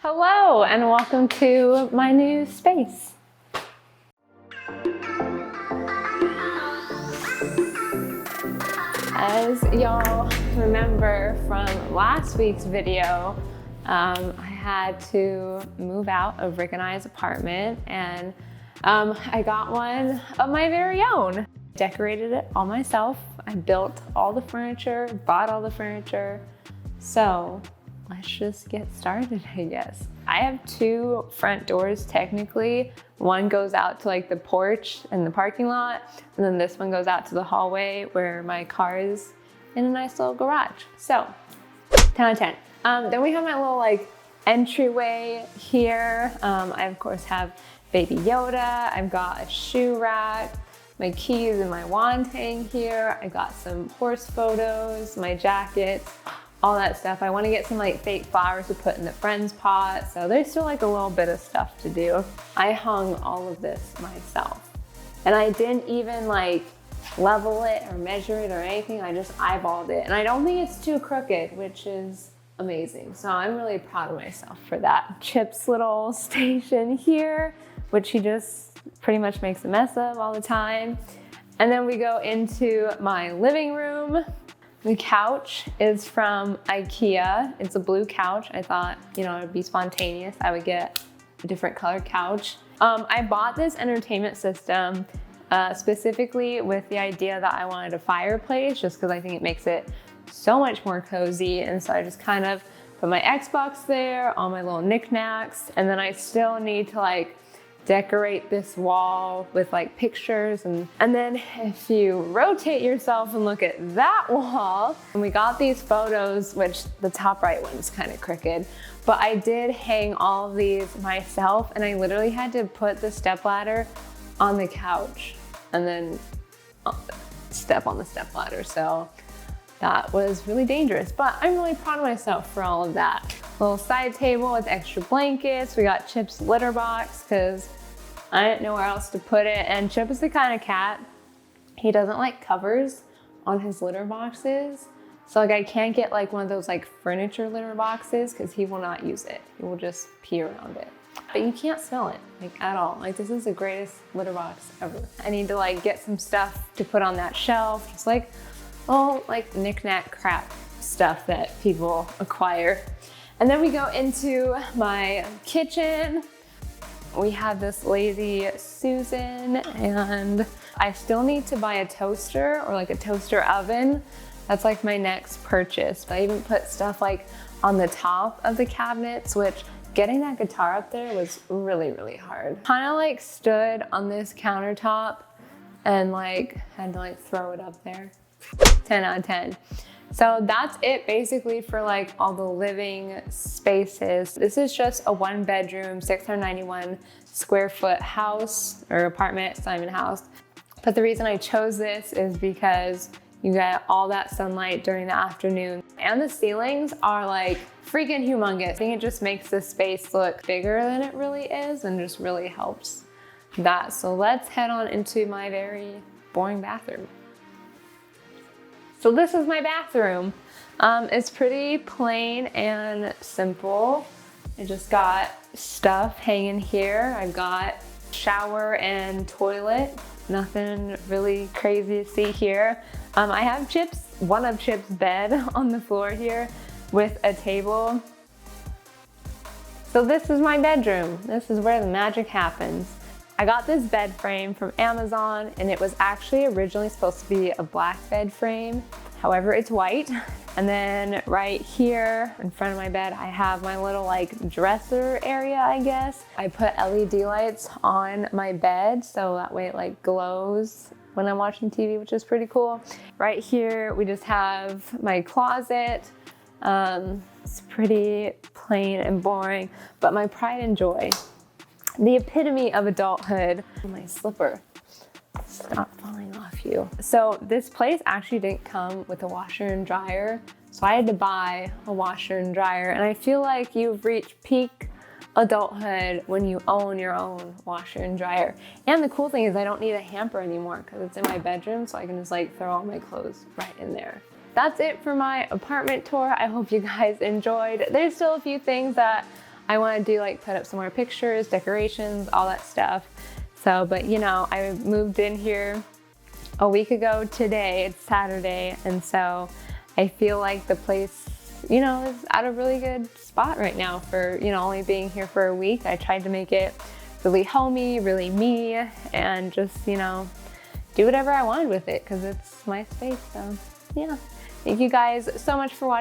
Hello and welcome to my new space. As y'all remember from last week's video, I had to move out of Rick and I's apartment, and I got one of my very own. Decorated it all myself. I built all the furniture, bought all the furniture. So let's just get started, I guess. I have two front doors technically. One goes out to like the porch and the parking lot, and then this one goes out to the hallway where my car is in a nice little garage. So 10 out of 10. Then we have my little like entryway here. I of course have Baby Yoda. I've got a shoe rack, my keys and my wand hang here. I got some horse photos, my jackets, all that stuff. I want to get some like fake flowers to put in the friend's pot. So there's still like a little bit of stuff to do. I hung all of this myself. And I didn't even like level it or measure it or anything. I just eyeballed it. And I don't think it's too crooked, which is amazing. So I'm really proud of myself for that. Chip's little station here, which he just pretty much makes a mess of all the time. And then we go into my living room. The couch is from IKEA. It's a blue couch. I thought, you know, it'd be spontaneous. I would get a different color couch. I bought this entertainment system specifically with the idea that I wanted a fireplace, just because I think it makes it so much more cozy. And so I just kind of put my Xbox there, all my little knickknacks, and then I still need to like decorate this wall with like pictures. And then if you rotate yourself and look at that wall, and we got these photos, which the top right one is kind of crooked, but I did hang all of these myself, and I literally had to put the stepladder on the couch and then step on the stepladder. So that was really dangerous, but I'm really proud of myself for all of that. Little side table with extra blankets. We got Chip's litter box because I didn't know where else to put it. And Chip is the kind of cat, he doesn't like covers on his litter boxes. So like I can't get like one of those like furniture litter boxes because he will not use it. He will just pee around it. But you can't smell it like at all. Like this is the greatest litter box ever. I need to like get some stuff to put on that shelf, just like all like knick-knack crap stuff that people acquire. And then we go into my kitchen. We have this Lazy Susan, and I still need to buy a toaster or like a toaster oven. That's like my next purchase. But I even put stuff like on the top of the cabinets, which getting that guitar up there was really, really hard. Kind of like stood on this countertop and like had to like throw it up there. 10 out of 10. So that's it basically for like all the living spaces. This is just a 1-bedroom, 691 square foot house or apartment. It's not even a house. But the reason I chose this is because you get all that sunlight during the afternoon, and the ceilings are like freaking humongous. I think it just makes this space look bigger than it really is and just really helps that. So let's head on into my very boring bathroom. So this is my bathroom. It's pretty plain and simple. I just got stuff hanging here. I've got shower and toilet. Nothing really crazy to see here. I have one of Chip's bed on the floor here with a table. So this is my bedroom. This is where the magic happens. I got this bed frame from Amazon, and it was actually originally supposed to be a black bed frame. However, it's white. And then right here in front of my bed, I have my little like dresser area, I guess. I put LED lights on my bed so that way it like glows when I'm watching TV, which is pretty cool. Right here, we just have my closet. It's pretty plain and boring, but my pride and joy. The epitome of adulthood. My slipper, stop falling off you. So this place actually didn't come with a washer and dryer. So I had to buy a washer and dryer. And I feel like you've reached peak adulthood when you own your own washer and dryer. And the cool thing is I don't need a hamper anymore because it's in my bedroom. So I can just like throw all my clothes right in there. That's it for my apartment tour. I hope you guys enjoyed. There's still a few things that I want to do like put up some more pictures, decorations, all that stuff. So, but you know, I moved in here a week ago today. It's Saturday, and so I feel like the place, you know, is at a really good spot right now for, you know, only being here for a week. I tried to make it really homey, really me, and just, you know, do whatever I wanted with it because it's my space. So yeah, thank you guys so much for watching.